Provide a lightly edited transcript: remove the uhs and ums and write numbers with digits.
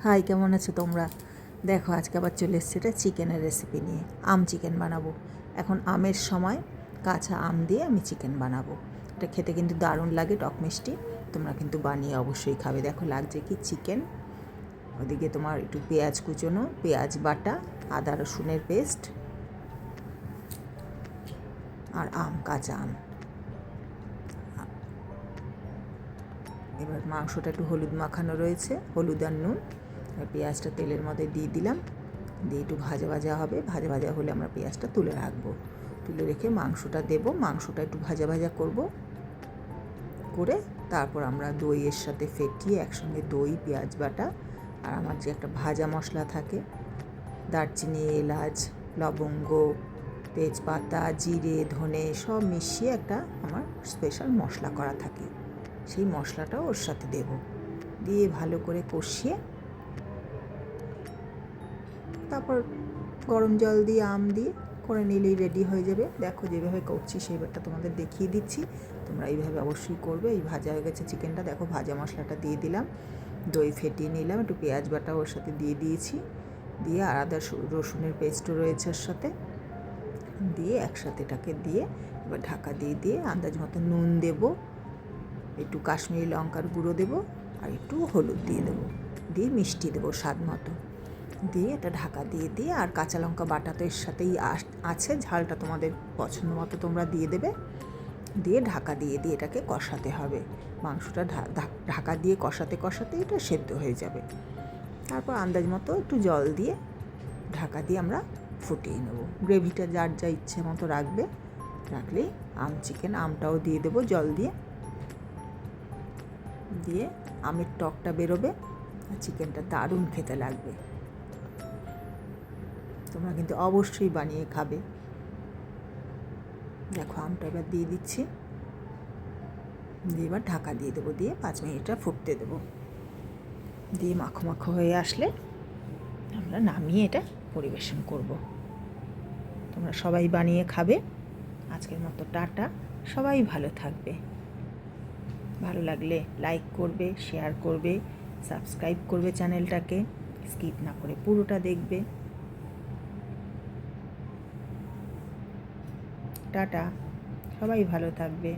High, কেমন আছো তোমরা? দেখো আজকে আবার চলে এসেছে এটা চিকেনের রেসিপি নিয়ে। আম চিকেন বানাবো। এখন আমের সময় কাঁচা আম দিয়ে আমি চিকেন বানাবো। এটা খেতে কিন্তু দারুণ লাগে, টক মিষ্টি। তোমরা কিন্তু বানিয়ে অবশ্যই খাবে। দেখো লাগছে কি চিকেন, ওদিকে তোমার একটু পেঁয়াজ কুচোনো, পেঁয়াজ বাটা, আদা রসুনের পেস্ট আর আম, কাঁচা আম। এবার মাংসটা একটু হলুদ মাখানো রয়েছে, হলুদ আর নুন। এবার পেঁয়াজটা তেলের মধ্যে দিয়ে দিলাম, দিয়ে একটু ভাজা ভাজা হবে। ভাজা ভাজা হলে আমরা পেঁয়াজটা তুলে রাখবো। তুলে রেখে মাংসটা দেবো, মাংসটা একটু ভাজা ভাজা করব, করে তারপর আমরা দইয়ের সাথে ফেটিয়ে একসঙ্গে দই, পেঁয়াজ বাটা আর আমার যে একটা ভাজা মশলা থাকে, দারচিনি, এলাচ, লবঙ্গ, তেজপাতা, জিরে, ধনে সব মিশিয়ে একটা আমার স্পেশাল মশলা করা থাকে, সেই মশলাটাও ওর সাথে দেব। দিয়ে ভালো করে কষিয়ে তারপর গরম জল দিয়ে আম দিয়ে করে নিলেই রেডি হয়ে যাবে। দেখো যেভাবে করছি সেইবারটা তোমাদের দেখিয়ে দিচ্ছি, তোমরা এইভাবে অবশ্যই করবে। এই ভাজা হয়ে গেছে চিকেনটা, দেখো ভাজা মশলাটা দিয়ে দিলাম, দই ফেটিয়ে নিলাম, একটু পেঁয়াজ বাটা ওর সাথে দিয়ে দিয়েছি, দিয়ে আদা রসুনের পেস্টও রয়েছে ওর সাথে, দিয়ে একসাথে এটাকে দিয়ে এবার ঢাকা দিয়ে দিয়ে আন্দাজ মতো নুন দেবো, একটু কাশ্মীরি লঙ্কার গুঁড়ো দেবো আর একটু হলুদ দিয়ে দেবো, দিয়ে মিষ্টি দেবো স্বাদ মতো, দিয়ে এটা ঢাকা দিয়ে দিয়ে আর কাঁচা লঙ্কা বাটা তো এর সাথেই আছে, ঝালটা তোমাদের পছন্দ মতো তোমরা দিয়ে দেবে, দিয়ে ঢাকা দিয়ে দিয়ে এটাকে কষাতে হবে। মাংসটা ঢাকা দিয়ে কষাতে কষাতে এটা সেদ্ধ হয়ে যাবে। তারপর আন্দাজ মতো একটু জল দিয়ে ঢাকা দিয়ে আমরা ফুটিয়ে নেব। গ্রেভিটা যার যা ইচ্ছে মতো রাখবে, রাখলেই আম চিকেন। আমটাও দিয়ে দেবো জল দিয়ে, দিয়ে আমের টকটা বেরোবে আর চিকেনটা দারুণ খেতে লাগবে। তোমরা কিন্তু অবশ্যই বানিয়ে খাবে। দেখো আমটা এবার দিয়ে দিচ্ছি, দিয়ে এবার ঢাকা দিয়ে দেবো, দিয়ে 5 মিনিটটা ফুটতে দেবো। দিয়ে মাখো মাখো হয়ে আসলে আমরা নামিয়ে এটা পরিবেশন করব। তোমরা সবাই বানিয়ে খাবে। আজকের মতো টাটা, সবাই ভালো থাকবে। ভালো লাগলে লাইক করবে, শেয়ার করবে, সাবস্ক্রাইব করবে চ্যানেলটাকে, স্কিপ না করে পুরোটা দেখবে। টাটা, সবাই ভালো থাকবে।